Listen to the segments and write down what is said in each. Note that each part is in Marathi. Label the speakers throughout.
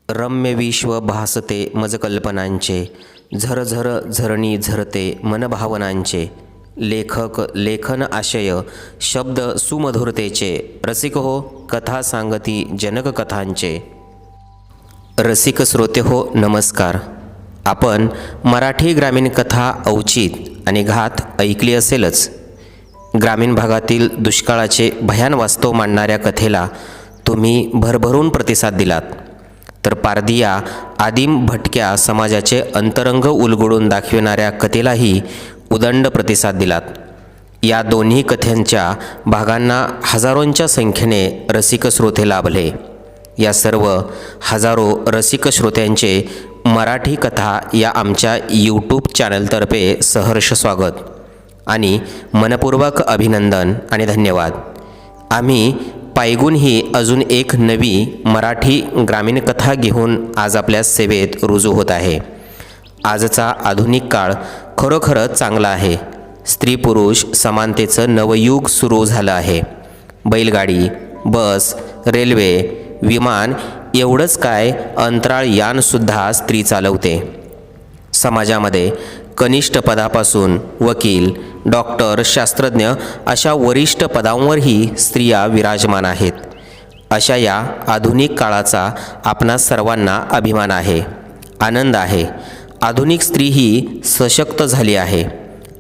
Speaker 1: रम्य विश्व भासते मज कल्पनांचे, झरझर झरणी झरते मनभावनांचे. लेखक लेखन आशय शब्द सुमधुरतेचे, रसिक हो कथा सांगती जनक कथांचे. रसिक श्रोते हो नमस्कार. आपण मराठी ग्रामीण कथा औचित आणि घात ऐकली असेलच. ग्रामीण भागातील दुष्काळाचे भयान वास्तव मांडणाऱ्या कथेला तुम्ही भरभरून प्रतिसाद दिलात, तर पारदिया आदिम भटक्या समाजाचे अंतरंग उलगडून दाखविणाऱ्या कथेलाही उदंड प्रतिसाद दिलात. या दोन्ही कथांच्या भागांना हजारोंच्या संख्येने रसिक श्रोते लाभले. या सर्व हजारो रसिक श्रोत्यांचे मराठी कथा या आमच्या यूट्यूब चॅनलतर्फे सहर्ष स्वागत आणि मनपूर्वक अभिनंदन आणि धन्यवाद. आम्ही पायगुण ही अजून एक नवी मराठी ग्रामीण कथा घेऊन आज आपल्या सेवेत रुजू होत आहे. आजचा आधुनिक काळ खरोखरच चांगला आहे. स्त्री पुरुष समानतेचं नवयुग सुरू झालं आहे. बैलगाडी, बस, रेल्वे, विमान एवढंच काय, अंतराळ यानसुद्धा स्त्री चालवते. समाजामध्ये कनिष्ठ पदापासून वकील, डॉक्टर, शास्त्रज्ञ अशा वरिष्ठ पदांवरही स्त्रिया विराजमान आहेत. अशा या आधुनिक काळाचा आपणा सर्वांना अभिमान आहे, आनंद आहे. आधुनिक स्त्री ही सशक्त झाली आहे,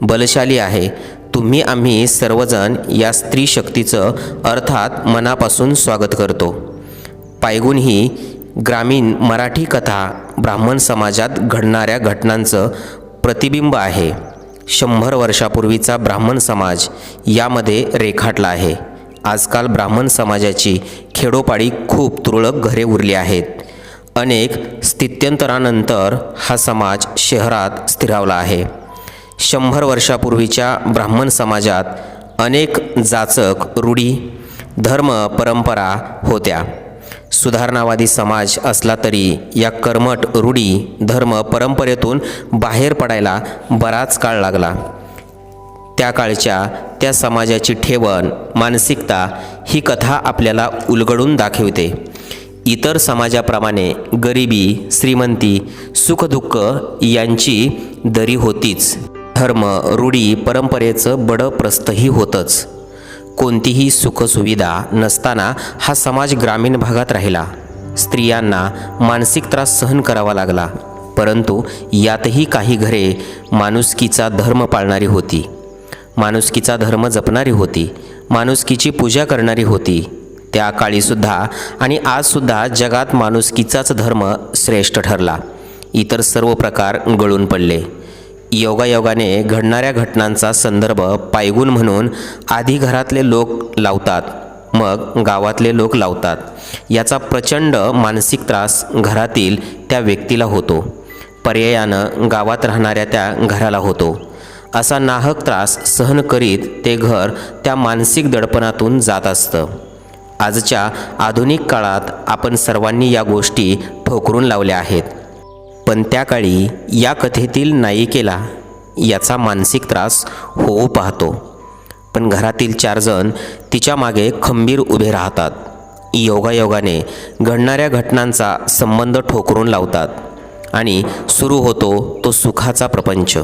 Speaker 1: बलशाली आहे. तुम्ही आम्ही सर्वजण या स्त्री शक्तीचं अर्थात मनापासून स्वागत करतो. पायगुण ही ग्रामीण मराठी कथा ब्राह्मण समाजात घडणाऱ्या घटनांचं प्रतिबिंब आहे. 100 वर्षापूर्वीचा ब्राह्मण समाज यामध्ये रेखाटला आहे. आजकाल ब्राह्मण समाजाची खेडोपाडी खूप तुरळक घरे उरली आहेत. अनेक स्थित्यंतरानंतर हा समाज शहरात स्थिरावला आहे. 100 वर्षापूर्वीच्या ब्राह्मण समाजात अनेक जाचक रूढी, धर्म, परंपरा होत्या. सुधारणावादी समाज असला तरी या कर्मठ रूढी, धर्म, परंपरेतून बाहेर पडायला बराच काळ लागला. त्या काळच्या त्या समाजाची ठेवण, मानसिकता ही कथा आपल्याला उलगडून दाखवते. इतर समाजाप्रमाणे गरिबी, श्रीमंती, सुखदुःख यांची दरी होतीच. धर्म, रूढी, परंपरेचं बडं प्रस्थही होतंच. कोणतीही सुखसुविधा नसताना हा समाज ग्रामीण भागात राहिला. स्त्रियांना मानसिक त्रास सहन करावा लागला, परंतु यातही काही घरे माणुसकीचा धर्म पाळणारी होती, माणुसकीचा धर्म जपणारी होती, माणुसकीची पूजा करणारी होती. त्या काळीसुद्धा आणि आजसुद्धा जगात माणुसकीचाच धर्म श्रेष्ठ ठरला. इतर सर्व प्रकार गळून पडले. योगायोगाने घडणाऱ्या घटनांचा संदर्भ पायगुण म्हणून आधी घरातले लोक लावतात, मग गावातले लोक लावतात. याचा प्रचंड मानसिक त्रास घरातील त्या व्यक्तीला होतो, पर्यायानं गावात राहणाऱ्या त्या घराला होतो. असा नाहक त्रास सहन करीत ते घर त्या मानसिक दडपणातून जात असतं. आजच्या आधुनिक काळात आपण सर्वांनी या गोष्टी ठोकरून लावल्या आहेत, पण त्या काळी या कथेतील नायिकेला याचा मानसिक त्रास होऊ पाहतो. पण घरातील 4 जण तिच्या मागे खंबीर उभे राहतात. योगायोगाने घडणाऱ्या घटनांचा संबंध ठोकरून लावतात आणि सुरू होतो तो सुखाचा प्रपंच.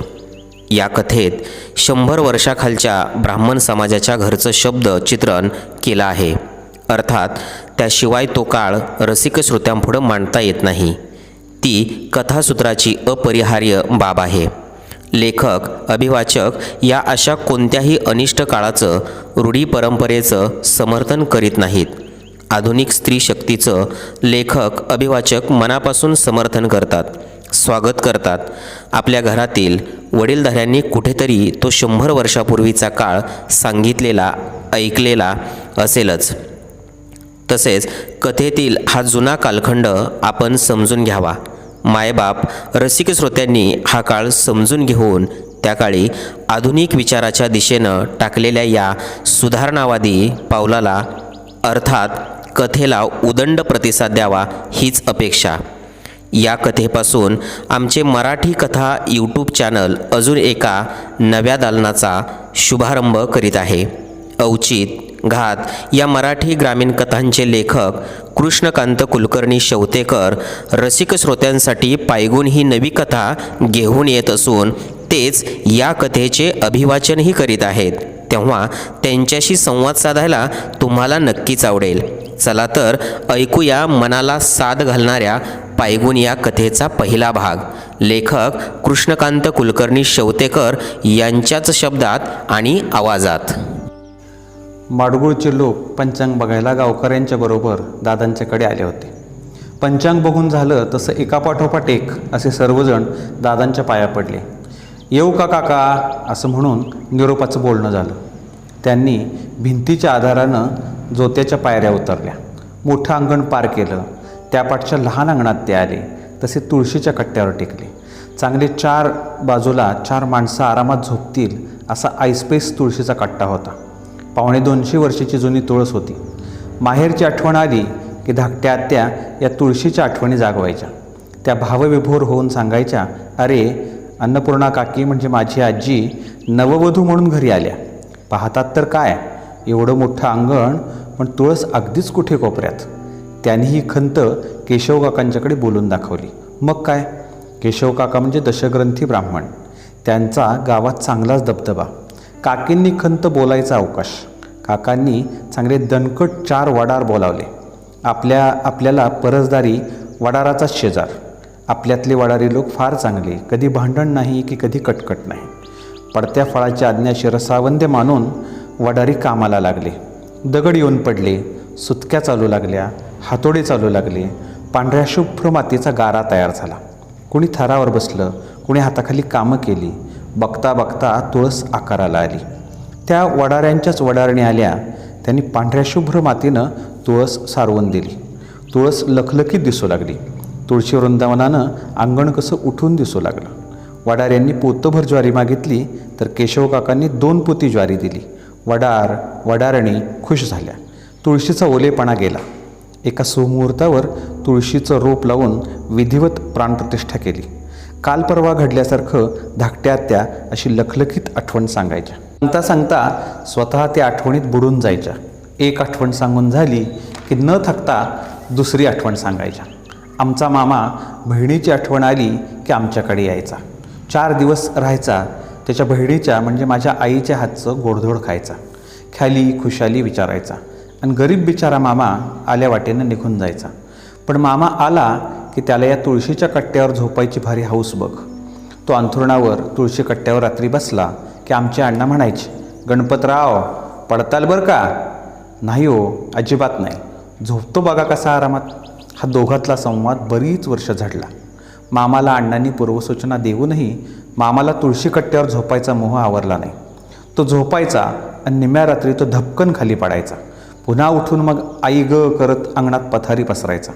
Speaker 1: या कथेत 100 वर्षाखालच्या ब्राह्मण समाजाच्या घरचं शब्द चित्रण केलं आहे. अर्थात त्याशिवाय तो काळ रसिक श्रोत्यांपुढं मांडता येत नाही. ती कथासूत्राची अपरिहार्य बाब आहे. लेखक, अभिवाचक या अशा कोणत्याही अनिष्ट काळाचं, रूढी परंपरेचं समर्थन करीत नाहीत. आधुनिक स्त्री शक्तीचं लेखक, अभिवाचक मनापासून समर्थन करतात, स्वागत करतात. आपल्या घरातील वडीलधाऱ्यांनी कुठेतरी तो 100 वर्षापूर्वीचा काळ सांगितलेला, ऐकलेला असेलच. तसेच कथेतील हा जुना कालखंड आपण समजून घ्यावा. मायबाप रसिक श्रोत्यांनी हा काळ समजून घेऊन त्या काळी आधुनिक विचाराच्या दिशेनं टाकलेल्या या सुधारणावादी पावलाला अर्थात कथेला उदंड प्रतिसाद द्यावा हीच अपेक्षा. या कथेपासून आमचे मराठी कथा यूट्यूब चॅनल अजून एका नव्या दालनाचा शुभारंभ करीत आहे. औचित घात या मराठी ग्रामीण कथांचे लेखक कृष्णकांत कुलकर्णी शेवतेकर रसिक श्रोत्यांसाठी पायगुण ही नवी कथा घेऊन येत असून तेच या कथेचे अभिवाचनही करीत आहेत, तेव्हा त्यांच्याशी संवाद साधायला तुम्हाला नक्कीच आवडेल. चला तर ऐकूया मनाला साद घालणाऱ्या पायगुण या कथेचा पहिला भाग लेखक कृष्णकांत कुलकर्णी शेवतेकर यांच्याच शब्दात आणि आवाजात.
Speaker 2: माडगुळचे लोक पंचांग बघायला गावकऱ्यांच्या बरोबर दादांच्याकडे आले होते. पंचांग बघून झालं तसं एकापाठोपाठ एक असे सर्वजण दादांच्या पाया पडले. येऊ का काका असं म्हणून निरोपाचं बोलणं झालं. त्यांनी भिंतीच्या आधारानं जोत्याच्या पायऱ्या उतरल्या. मोठं अंगण पार केलं. त्यापाठच्या लहान अंगणात ते आले. तसे तुळशीच्या कट्ट्यावर टेकले. चांगले 4 बाजूला 4 माणसं आरामात झोपतील असा आईस्पेस तुळशीचा कट्टा होता. 250 वर्षाची जुनी तुळस होती. माहेरची आठवण आली की धाकट्या आत्या या तुळशीच्या आठवणी जागवायच्या. त्या भावविभोर होऊन सांगायच्या, अरे अन्नपूर्णा काकी म्हणजे माझी आजी नववधू म्हणून घरी आल्या. पाहतात तर काय, एवढं मोठं अंगण पण तुळस अगदीच कुठे कोपऱ्यात. त्यांनी ही खंत केशव काकांच्याकडे बोलून दाखवली. मग काय, केशव काका म्हणजे दशग्रंथी ब्राह्मण. त्यांचा गावात चांगलाच दबदबा. काकींनी खंत बोलायचा अवकाश. काकांनी चांगले दणकट 4 वडार बोलावले. आपल्याला परसदारी वडाराचाच शेजार. आपल्यातले वडारी लोक फार चांगले. कधी भांडण नाही की कधी कटकट नाही. पडत्या फळाची आज्ञा शिरसावंद्य मानून वडारी कामाला लागले. दगड येऊन पडले, सुतक्या चालू लागल्या, हातोडे चालू लागले. पांढऱ्या शुभ्र मातीचा गारा तयार झाला. कुणी थरावर बसलं, कुणी हाताखाली कामं केली. बघता बघता तुळस आकाराला आली. त्या वडाऱ्यांच्याच वडारणी आल्या. त्यांनी पांढऱ्या शुभ्र मातीनं तुळस सारवून दिली. तुळस लखलखीत दिसू लागली. तुळशी वृंदावनानं अंगण कसं उठून दिसू लागलं. वडाऱ्यांनी पोतभर ज्वारी मागितली तर केशव काकांनी 2 पोती ज्वारी दिली. वडारणी खुश झाल्या. तुळशीचा ओलेपणा गेला. एका सुमुहूर्तावर तुळशीचं रोप लावून विधिवत प्राणप्रतिष्ठा केली. काल परवा घडल्यासारखं धाकट्या त्या अशी लखलखीत आठवण सांगायच्या. सांगता सांगता स्वतः त्या आठवणीत बुडून जायच्या. एक आठवण सांगून झाली की न थकता दुसरी आठवण सांगायच्या. आमचा मामा बहिणीची आठवण आली की आमच्याकडे यायचा. 4 दिवस राहायचा. त्याच्या बहिणीच्या म्हणजे माझ्या आईच्या हातचं गोडधोड खायचा. ख्याली खुशाली विचारायचा. आणि गरीब बिचारा मामा आल्या वाटेनं निघून जायचा. पण मामा आला की त्याला या तुळशीच्या कट्ट्यावर झोपायची भारी हौस बघ. तो अंथरुणावर तुळशी कट्ट्यावर रात्री बसला की आमचे अण्णा म्हणायचे, गणपतराव पडताल बरं का? नाही हो, अजिबात नाही. झोपतो बघा कसा आरामात. हा दोघातला संवाद बरीच वर्ष झडला. मामाला अण्णांनी पूर्वसूचना देऊनही मामाला तुळशी कट्ट्यावर झोपायचा मोह आवरला नाही. तो झोपायचा आणि निम्या रात्री तो धपकन खाली पडायचा. पुन्हा उठून मग आई ग करत अंगणात पथारी पसरायचा.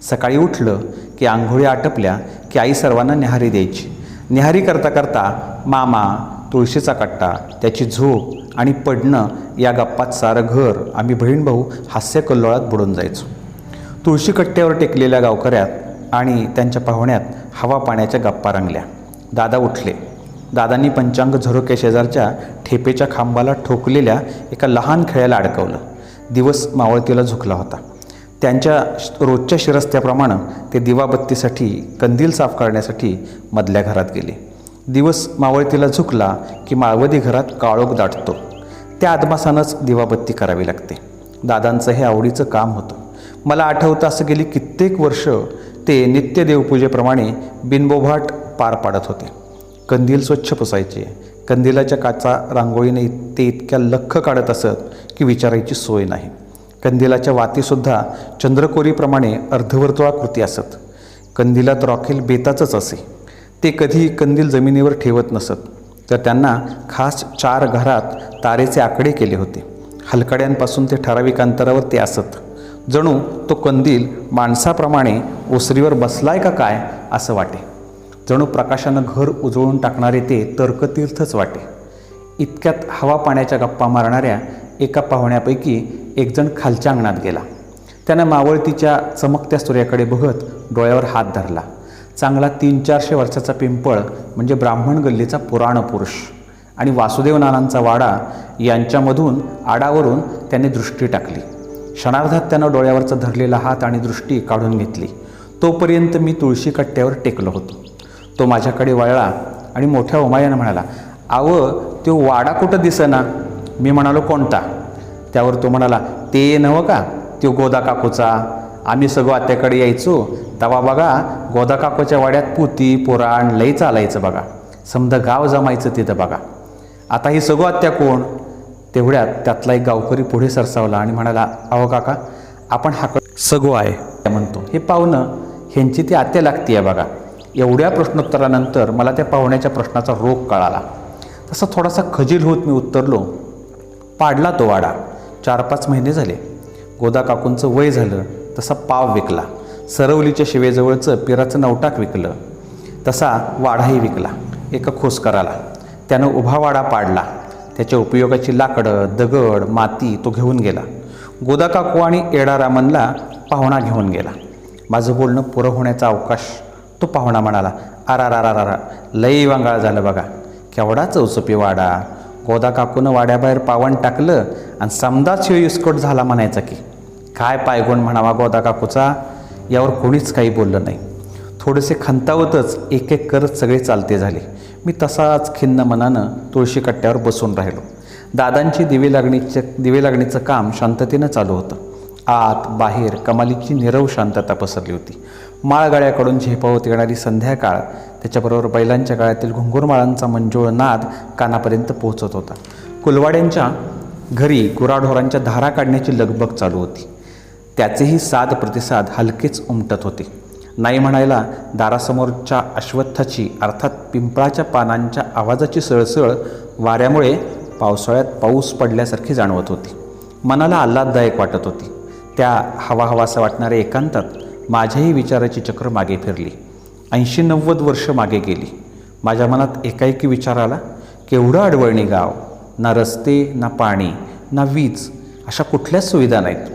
Speaker 2: सकाळी उठलं की आंघोळी आटपल्या की आई सर्वांना न्याहारी द्यायची. न्याहारी करता करता मामा, तुळशीचा कट्टा, त्याची झोप आणि पडणं या गप्पात सारं घर आम्ही बहीण भाऊ हास्यकल्लोळात बुडून जायचो. तुळशी कट्ट्यावर टेकलेल्या गावकऱ्यात आणि त्यांच्या पाहुण्यात हवा पाण्याच्या गप्पा रंगल्या. दादा उठले. दादांनी पंचांग झरोक्या शेजारच्या ठेपेच्या खांबाला ठोकलेल्या एका लहान खिळ्याला अडकवलं. दिवस मावळतीला झुकला होता. त्यांच्या रोजच्या शिरस्त्याप्रमाणे ते दिवाबत्तीसाठी कंदील साफ करण्यासाठी मधल्या घरात गेले. दिवस मावळतीला झुकला की माळवदी घरात काळोख दाटतो. त्या आदमासानंच दिवाबत्ती करावी लागते. दादांचं हे आवडीचं काम होतं. मला आठवतं असं गेली कित्येक वर्ष ते नित्य देवपूजेप्रमाणे बिनबोभाट पार पाडत होते. कंदील स्वच्छ पुसायचे. कंदिलाच्या काचा रांगोळीने ते इतक्या लख्ख काढत असत की विचारायची सोय नाही. कंदिलाच्या वातीसुद्धा चंद्रकोरीप्रमाणे अर्धवर्तुळाकृती असत. कंदिलात रॉकेल बेताचंच असे. ते कधी कंदील जमिनीवर ठेवत नसत, तर त्यांना खास 4 घरात तारेचे आकडे केले होते. हलकड्यांपासून ते ठराविक अंतरावर ते असत. जणू तो कंदील माणसाप्रमाणे ओसरीवर बसलाय का काय असं वाटे. जणू प्रकाशानं घर उजळून टाकणारे ते तर्कतीर्थच वाटे. इतक्यात हवा पाण्याच्या गप्पा मारणाऱ्या एका पाहुण्यापैकी एकजण खालच्या अंगणात गेला. त्यानं मावळतीच्या चमकत्या सूर्याकडे बघत डोळ्यावर हात धरला. चांगला 300-400 वर्षाचा पिंपळ म्हणजे ब्राह्मण गल्लीचा पुराण पुरुष. आणि वासुदेव नानांचा वाडा यांच्यामधून आडावरून त्याने दृष्टी टाकली. क्षणार्धात त्यानं डोळ्यावरचा धरलेला हात आणि दृष्टी काढून घेतली. तोपर्यंत मी तुळशी कट्ट्यावर टेकलो होतो. तो माझ्याकडे वळला आणि मोठ्या उमायानं म्हणाला, "आव, तो वाडा कुठं दिसेना?" मी म्हणालो, "कोणता?" त्यावर तो म्हणाला, "ते नव्ह का, तो गोदा काकूचा. आम्ही सगळं आत्याकडे यायचो तेव्हा बघा गोदा काकूच्या वाड्यात पुती पुराण लई चालायचं बघा. समजा गाव जमायचं तिथं बघा. आता ही सगळं आत्या कोण?" तेवढ्यात त्यातला एक गावकरी पुढे सरसावला आणि म्हणाला, "अहो काका, आपण हाकड सगो आहे म्हणतो. हे पाहुणं ह्यांची ती आत्या लागती आहे बघा." एवढ्या प्रश्नोत्तरानंतर मला त्या पाहुण्याच्या प्रश्नाचा रोग कळाला. तसा थोडासा खजील होत मी उत्तरलो, "पाडला तो वाडा. 4-5 महिने झाले. गोदा काकूंचं वय झालं तसा पाव विकला. सरवलीच्या शिवेजवळचं पिराचं नवटाक विकलं. तसा वाडाही विकला एका खोसकराला. त्यानं उभा वाडा पाडला. त्याच्या उपयोगाची लाकडं, दगड, माती तो घेऊन गेला. गोदा काकू आणि एडारामनला पाहुणा घेऊन गेला." माझं बोलणं पुरं होण्याचा अवकाश तो पाहुणा म्हणाला, "अरारारारा, लई वांगाळ झालं बघा. केवढा चौचपी वाडा. गोदा काकूनं वाड्याबाहेर पावन टाकलं आणि समदाच ह्यो इस्कोट झाला म्हणायचा की. काय पायगुण म्हणावा गोदा काकूचा." यावर कोणीच काही बोललं नाही. थोडेसे खंतावतच एक एक करत सगळे चालते झाले. मी तसाच खिन्न मनानं तुळशी कट्ट्यावर बसून राहिलो. दादांची दिवे लागणीचं काम शांततेनं चालू होतं. आत बाहेर कमालीची नीरव शांतता पसरली होती. माळगाड्याकडून झेपावत येणारी संध्याकाळ, त्याच्याबरोबर बैलांच्या काळातील घुंगुरमाळांचा मंजूळ नाद कानापर्यंत पोहोचत होता. कुलवाड्यांच्या घरी गुराढोरांच्या धारा काढण्याची लगबग चालू होती. त्याचेही साद प्रतिसाद हलकेच उमटत होते. नाही म्हणायला दारासमोरच्या अश्वत्थाची अर्थात पिंपळाच्या पानांच्या आवाजाची सळसळ वाऱ्यामुळे पावसाळ्यात पाऊस पडल्यासारखी जाणवत होती. मनाला आल्हाददायक वाटत होती. त्या हवाहवासा वाटणाऱ्या एकांतात माझ्याही विचाराची चक्र मागे फिरली. 80-90 वर्ष मागे गेली. माझ्या मनात एकाएकी विचार आला, केवढं अडवळणी गाव. ना रस्ते, ना पाणी, ना वीज अशा कुठल्याच सुविधा नाहीत.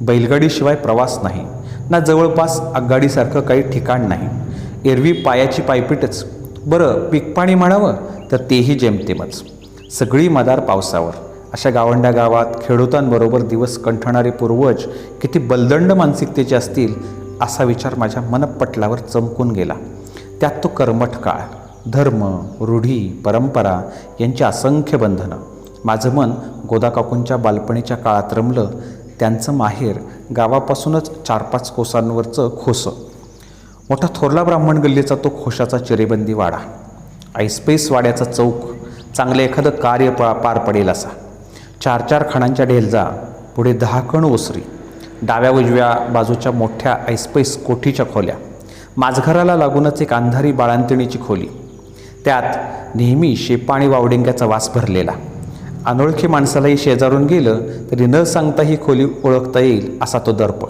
Speaker 2: बैलगाडीशिवाय प्रवास नाही. ना जवळपास आगगाडीसारखं काही ठिकाण नाही. एरवी पायाची पायपीटच. बरं पीक पाणी म्हणावं तर तेही जेमतेमच. सगळी मदार पावसावर. अशा गावंड्या गावात खेडूतांबरोबर दिवस कंठणारे पूर्वज किती बलदंड मानसिकतेचे असतील असा विचार माझ्या मनपटलावर चमकून गेला. त्यात तो कर्मठ काळ, धर्म, रूढी, परंपरा यांची असंख्य बंधनं. माझं मन गोदा काकूंच्या बालपणीच्या काळात रमलं. त्यांचं माहेर गावापासूनच 4-5 कोसांवरचं खोसं. मोठा थोरला ब्राह्मण गल्लीचा तो खोशाचा चिरेबंदी वाडा. ऐसपैस वाड्याचा चौक. चांगलं एखादं कार्य पार पडेल असा. 4-4 खणांच्या ढेलजा, पुढे 10 कण ओसरी. डाव्या उजव्या बाजूच्या मोठ्या ऐसपैस कोठीच्या खोल्या. माझघराला लागूनच एक अंधारी बाळंतिणीची खोली. त्यात नेहमी शेपा आणि वावडिंग्याचा वास भरलेला. अनोळखी माणसालाही शेजारून गेलं तरी न सांगता ही खोली ओळखता येईल असा तो दर्प.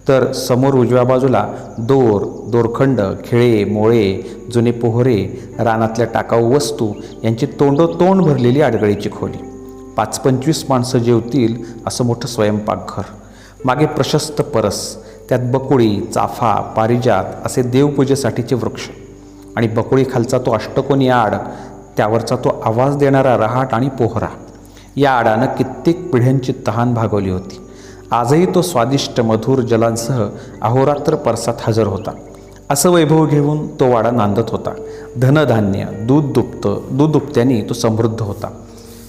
Speaker 2: तर समोर उजव्या बाजूला दोरखंड, खिळे, मोळे, जुने पोहरे, रानातल्या टाकाऊ वस्तू यांची तोंडोतोंड भरलेली आडगळीची खोली. 5-25 माणसं जेवतील असं मोठं स्वयंपाकघर. मागे प्रशस्त परस. त्यात बकुळी, चाफा, पारिजात असे देवपूजेसाठीचे वृक्ष. आणि बकुळी खालचा तो अष्टकोनी आड, त्यावरचा तो आवाज देणारा रहाट आणि पोहरा. या आडानं कित्येक पिढ्यांची तहान भागवली होती. आजही तो स्वादिष्ट मधुर जलांसह अहोरात्र परसात हजर होता. असं वैभव घेऊन तो वाडा नांदत होता. धनधान्य, दूध दुभत्यांनी तो समृद्ध होता.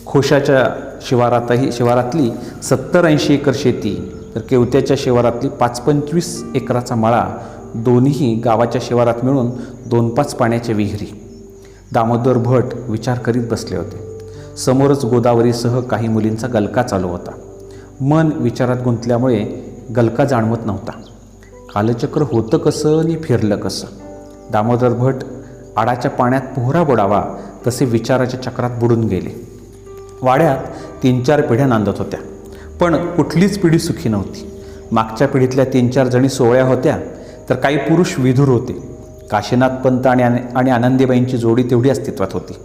Speaker 2: खोशाच्या शिवारातली 70-80 एकर शेती, तर केवत्याच्या शिवारातली 5-25 एकराचा मळा, दोन्ही गावाच्या शिवारात मिळून 2-5 पाण्याच्या विहिरी. दामोदर भट विचार करीत बसले होते. समोरच गोदावरीसह काही मुलींचा गलका चालू होता. मन विचारात गुंतल्यामुळे गलका जाणवत नव्हता. कालचक्र होतं कसं आणि फिरलं कसं. दामोदर भट आडाच्या पाण्यात पोहरा बुडावा तसे विचाराच्या चक्रात बुडून गेले. वाड्यात 3-4 पिढ्या नांदत होत्या, पण कुठलीच पिढी सुखी नव्हती. मागच्या पिढीतल्या 3-4 जणी सोवळ्या होत्या, तर काही पुरुष विधूर होते. काशीनाथ पंत आणि आनंदीबाईंची जोडी तेवढी अस्तित्वात होती.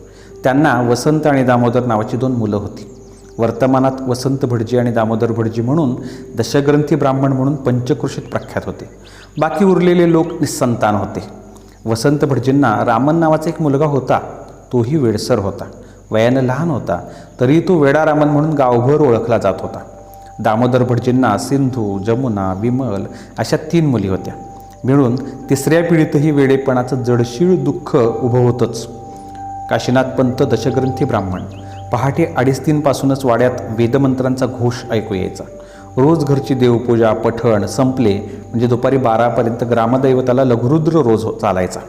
Speaker 2: त्यांना वसंत आणि दामोदर नावाची 2 मुलं होती. वर्तमानात वसंत भटजी आणि दामोदर भटजी म्हणून दशग्रंथी ब्राह्मण म्हणून पंचक्रोशीत प्रख्यात होते. बाकी उरलेले लोक निस्संतान होते. वसंत भटजींना रामन नावाचा एक मुलगा होता. तोही वेडसर होता. वयानं लहान होता, तरी तो वेडारामन म्हणून गावभर ओळखला जात होता. दामोदर भटजींना सिंधू, जमुना, विमल अशा 3 मुली होत्या. मिळून तिसऱ्या पिढीतही वेडेपणाचं जडशीळ दुःख उभं होतंच. काशीनाथ पंत दशग्रंथी ब्राह्मण. पहाटे 2:30 पासूनच वाड्यात वेदमंत्रांचा घोष ऐकू यायचा. रोज घरची देवपूजा पठण संपले म्हणजे दुपारी 12पर्यंत ग्रामदैवताला लघुरुद्र रोज चालायचा.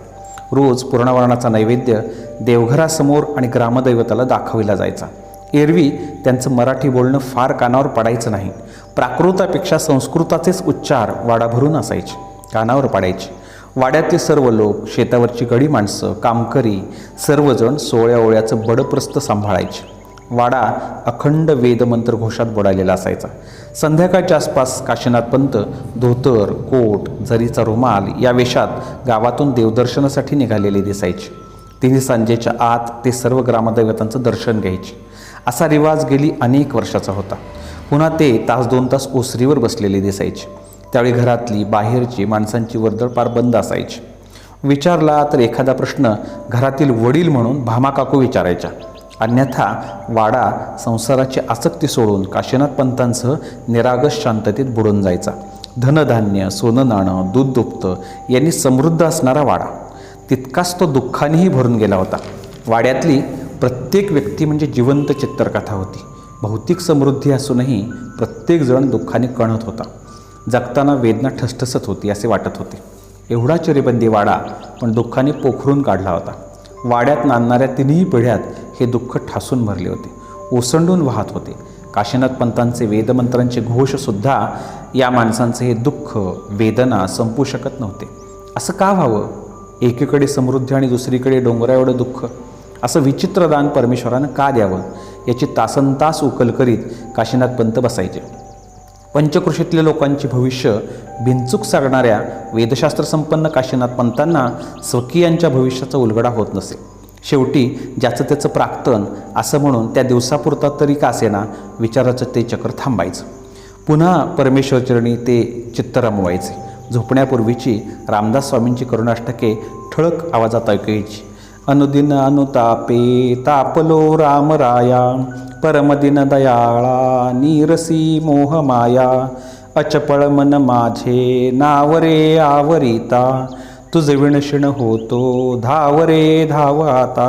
Speaker 2: रोज पूर्णवर्णाचा नैवेद्य देवघरासमोर आणि ग्रामदैवताला दाखविला जायचा. एरवी त्यांचं मराठी बोलणं फार कानावर पडायचं नाही. प्राकृतापेक्षा संस्कृताचेच उच्चार वाडाभरून असायचे, कानावर पडायचे. वाड्यातले सर्व लोक, शेतावरची गडी माणसं, कामकरी सर्वजण 16 ओळ्याचं बडप्रस्थ सांभाळायचे. वाडा अखंड वेदमंत्र घोषात बुडालेला असायचा. संध्याकाळच्या आसपास काशीनाथ पंत धोतर, कोट, जरीचा रुमाल या वेशात गावातून देवदर्शनासाठी निघालेले दिसायचे. तिन्ही सांजेच्या आत ते सर्व ग्रामदैवतांचं दर्शन घ्यायचे. असा रिवाज गेली अनेक वर्षाचा होता. पुन्हा ते 1-2 तास ओसरीवर बसलेले दिसायचे. त्यावेळी घरातली बाहेरची माणसांची वर्दळ पार बंद असायची. विचारला तर एखादा प्रश्न घरातील वडील म्हणून भामा काकू विचारायच्या. अन्यथा वाडा संसाराची आसक्ती सोडून काशीनाथ पंतांसह निरागस शांततेत बुडून जायचा. धनधान्य, सोनं नाणं, दूध दुभतं यांनी समृद्ध असणारा वाडा तितकाच तो दुःखानेही भरून गेला होता. वाड्यातली प्रत्येक व्यक्ती म्हणजे जिवंत चित्रकथा होती. भौतिक समृद्धी असूनही प्रत्येकजण दुःखाने कणत होता. जगताना वेदना ठसठसत होती असे वाटत होते. एवढा चिरेबंदी वाडा पण दुःखाने पोखरून काढला होता. वाड्यात नांदणाऱ्या 3ही पिढ्यात हे दुःख ठासून भरले होते, ओसंडून वाहत होते. काशीनाथ पंतांचे वेदमंत्रांचे घोषसुद्धा या माणसांचे हे दुःख, वेदना संपू शकत नव्हते. असं का व्हावं? एकीकडे समृद्धी आणि दुसरीकडे डोंगराएवढं दुःख. असं विचित्र दान परमेश्वरानं का द्यावं याची तासनतास उकल करीत काशीनाथ पंत बसायचे. पंचकृषीतल्या लोकांचे भविष्य बिनचूक सांगणाऱ्या वेदशास्त्र संपन्न काशीनाथ पंतांना स्वकीयांच्या भविष्याचा उलगडा होत नसे. शेवटी ज्याचं त्याचं प्राक्तन असं म्हणून त्या दिवसापुरता तरी का असेना विचाराचं ते चक्र थांबायचं. पुन्हा परमेश्वरचरणी ते चित्त रमवायचे. झोपण्यापूर्वीची रामदास स्वामींची करुणाष्टके ठळक आवाजात ऐकू यायची. अनुदिन अनुतापे तापलो रामराया, परमदिन दयाळा नीरसी मोहमाया, अचपळ मन माझे नावरे आवरिता, तुझे विणशिण होतो धावरे धाव आता.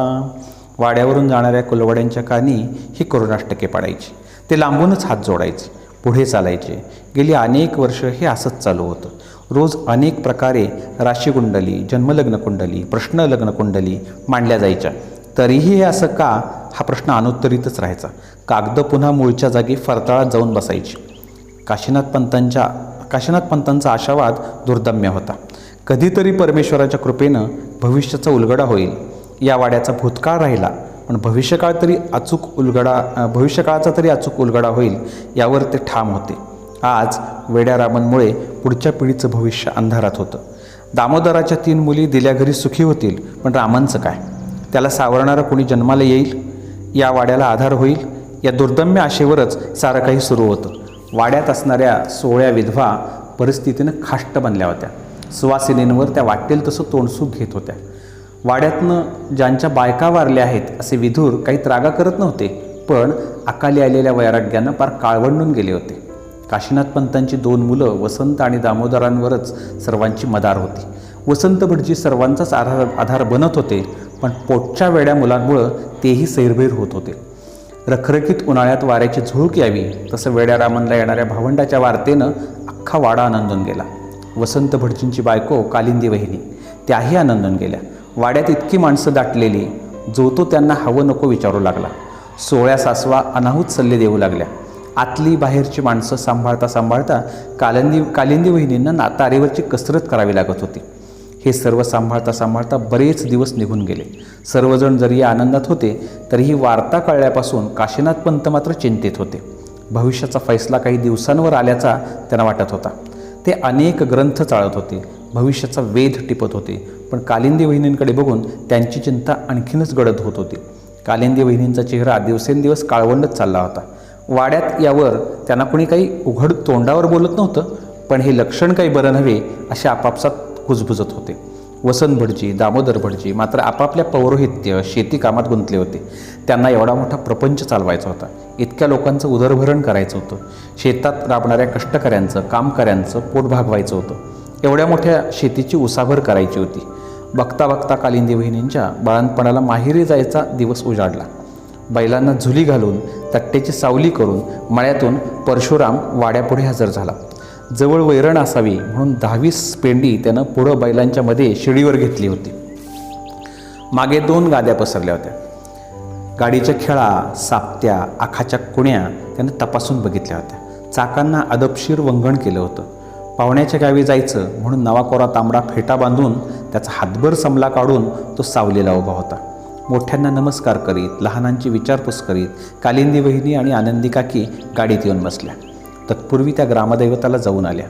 Speaker 2: वाड्यावरून जाणाऱ्या कुलवड्यांच्या कानी ही करुणाष्टके पाडायची. ते लांबूनच हात जोडायचे, पुढे चालायचे. गेली अनेक वर्ष हे असंच चालू होतं. रोज अनेक प्रकारे राशीकुंडली, जन्मलग्नकुंडली, प्रश्नलग्नकुंडली मांडल्या जायच्या. तरीही हे असं का हा प्रश्न अनुत्तरितच राहायचा. कागद पुन्हा मूळच्या जागी फरताळात जाऊन बसायची. काशीनाथ पंतांचा आशावाद दुर्दम्य होता. कधीतरी परमेश्वराच्या कृपेनं भविष्याचा उलगडा होईल. या वाड्याचा भूतकाळ राहिला पण भविष्यकाळाचा तरी अचूक उलगडा होईल यावर ते ठाम होते. आज वेड्यारामांमुळे पुढच्या पिढीचं भविष्य अंधारात होतं. दामोदराच्या 3 मुली दिल्या घरी सुखी होतील, पण रामांचं काय? त्याला सावरणारं कोणी जन्माला येईल? या वाड्याला आधार होईल? या दुर्दम्य आशेवरच सारं काही सुरू होतं. वाड्यात असणाऱ्या 16 विधवा परिस्थितीनं खाष्ट बनल्या होत्या. सुवासिनींवर त्या वाटेल तसं तोंडसूक घेत होत्या. वाड्यातनं ज्यांच्या बायका वारल्या आहेत असे विधूर काही त्रागा करत नव्हते, पण अकाली आलेल्या वैराग्यानं पार काळवंडून गेले होते. काशीनाथ पंतांची 2 मुलं वसंत आणि दामोदरांवरच सर्वांची मदार होती. वसंत भटजी सर्वांचाच आधार बनत होते, पण पोटच्या वेड्या मुलांमुळं तेही सैरभैर होत होते. रखरखीत उन्हाळ्यात वाऱ्याची झुळूक यावी तसं वेड्यारामनला येणाऱ्या भावंडाच्या वार्तेनं अख्खा वाडा आनंदून गेला. वसंत भटजींची बायको कालिंदी वहिनी त्याही आनंदून गेल्या. वाड्यात इतकी माणसं दाटलेली, जो तो त्यांना हवं नको विचारू लागला. 16 सासवा अनाहूत सल्ले देऊ लागल्या. आतली बाहेरची माणसं सांभाळता कालिंदी वहिनींना तारेवरची कसरत करावी लागत होती. हे सर्व सांभाळता बरेच दिवस निघून गेले. सर्वजण जरी या आनंदात होते तरीही वार्ता कळल्यापासून काशीनाथ पंत मात्र चिंतित होते. भविष्याचा फैसला काही दिवसांवर आल्याचा त्यांना वाटत होता. ते अनेक ग्रंथ चाळत होते, भविष्याचा वेध टिपत होते, पण कालिंदी वहिनींकडे बघून त्यांची चिंता आणखीनच गडद होत होती. कालिंदी वहिनींचा चेहरा दिवसेंदिवस काळवंडत चालला होता. वाड्यात यावर त्यांना कोणी काही उघड तोंडावर बोलत नव्हतं, पण हे लक्षण काही बरं नव्हे असे आपापसात कुजबुजत होते. वसंत भटजी, दामोदर भटजी मात्र आपापल्या पौरोहित्य शेती कामात गुंतले होते. त्यांना एवढा मोठा प्रपंच चालवायचा होता. इतक्या लोकांचं उदरभरण करायचं होतं. शेतात राबणाऱ्या कष्टकऱ्यांचं, कामकऱ्यांचं पोट भागवायचं होतं. एवढ्या मोठ्या शेतीची उसाभर करायची होती. बघता बघता कालिंदी वहिनींच्या बाळंतपणाला माहेरी जायचा दिवस उजाडला. बैलांना झुली घालून तट्टेची सावली करून मळ्यातून परशुराम वाड्यापुढे हजर झाला. जवळ वैरण असावी म्हणून 10-20 पेंडी त्यानं पुढं बैलांच्या मध्ये शिडीवर घेतली होती. मागे 2 गाद्या पसरल्या होत्या. गाडीच्या खेळा, सापत्या, आखाच्या कुण्या त्यानं तपासून बघितल्या होत्या. चाकांना अदबशीर वंगण केलं होतं. पाहुण्याच्या गावी जायचं म्हणून नवाकोरा तांबडा फेटा बांधून त्याचा हातभर समला काढून तो सावलीला उभा होता. मोठ्यांना नमस्कार करीत, लहानांची विचारपूस करीत कालिंदी वहिनी आणि आनंदी काकी गाडीत येऊन बसल्या. तत्पूर्वी त्या ग्रामदैवताला जाऊन आल्या.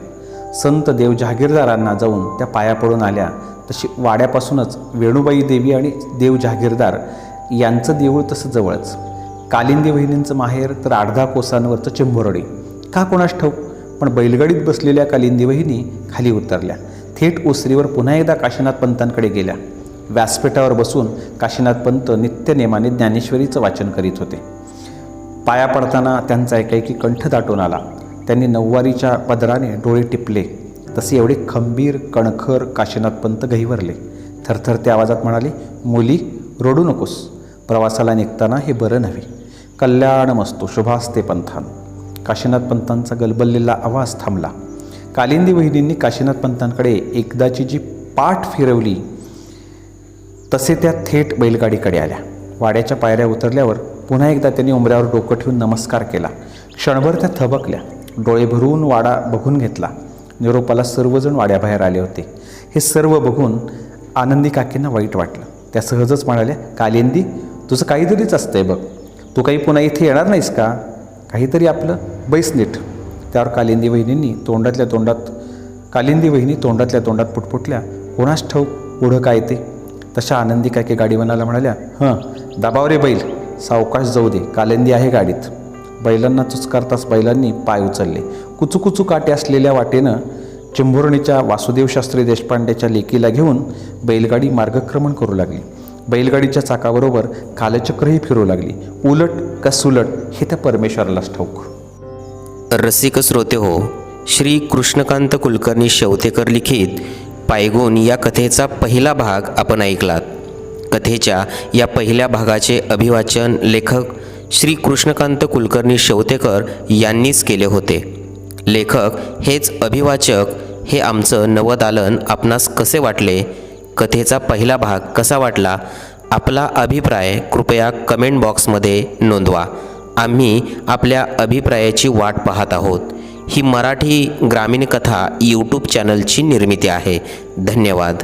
Speaker 2: संत देव जहागीरदारांना जाऊन त्या पाया पडून आल्या. तशी वाड्यापासूनच वेणुबाई देवी आणि देव जहागीरदार यांचं देऊळ तसं जवळच. कालिंदी वहिनींचं माहेर तर 8-10 कोसांवरचं चिंभोरडी. का कोणास ठाऊक, पण बैलगाडीत बसलेल्या कालिंदी वहिनी खाली उतरल्या. थेट ओसरीवर पुन्हा एकदा काशीनाथ पंतांकडे गेल्या. व्यासपीठावर बसून काशीनाथ पंत नित्यनेमाने ज्ञानेश्वरीचं वाचन करीत होते. पाया पडताना त्यांचा एकाएकी कंठ दाटून आला. त्यांनी नऊवारीच्या पदराने डोळे टिपले. तसे एवढे खंबीर कणखर काशीनाथ पंत गहिवरले. थरथरत्या आवाजात म्हणाले, मुली रडू नकोस. प्रवासाला निघताना हे बरं नव्हे. कल्याणमस्तु शुभास्ते पंथान. काशीनाथ पंतांचा गलबललेला आवाज थांबला. कालिंदी वहिनींनी काशीनाथ पंतांकडे एकदाची जी पाठ फिरवली तसे त्या थेट बैलगाडीकडे आल्या. वाड्याच्या पायऱ्या उतरल्यावर पुन्हा एकदा त्यांनी उंबऱ्यावर डोकं ठेवून नमस्कार केला. क्षणभर त्या थबकल्या. डोळे भरून वाडा बघून घेतला. निरोपाला सर्वजण वाड्याबाहेर आले होते. हे सर्व बघून आनंदी काकींना वाईट वाटलं. त्या सहजच म्हणाल्या, कालिंदी तुझं काहीतरीच असतंय बघ. तू काही पुन्हा इथे येणार नाहीस का? काहीतरी आपलं बैस नीट. त्यावर कालिंदी वहिनी तोंडातल्या तोंडात पुटपुटल्या, कोणास ठाऊक पुढं काय ते. तशा आनंदी काकी गाडीवानाला म्हणाल्या, दाबाव रे बैल, सावकाश जाऊ दे, कालिंदी आहे गाडीत. बैलांना चुचकारताच बैलांनी पाय उचलले. कुचुकुचू काटे असलेल्या वाटेनं चिंभोरणीच्या वासुदेव शास्त्री देशपांडेच्या लेकीला घेऊन बैलगाडी मार्गक्रमण करू लागली. बैलगाडीच्या चाकाबरोबर कालचक्रही फिरू लागली. उलट का सुलट हे त्या परमेश्वरालाच ठाऊक.
Speaker 1: रसिक श्रोते हो, श्री कृष्णकांत कुलकर्णी शेवतेकर लिखित पायगुण या कथेचा पहिला भाग आपण ऐकलात. कथेच्या या पहिल्या भागाचे अभिवाचन लेखक श्री कृष्णकांत कुलकर्णी शेवतेकर यांनीच केले होते. लेखक हेच अभिवाचक हे आमचं नवदालन आपणास कसे वाटले, कथेचा पहिला भाग कसा वाटला, आपला अभिप्राय कृपया कमेंट बॉक्समध्ये नोंदवा. आम्ही आपल्या अभिप्रायाची वाट पाहत आहोत. ही मराठी ग्रामीण कथा यूट्यूब चॅनलची निर्मिती आहे. धन्यवाद.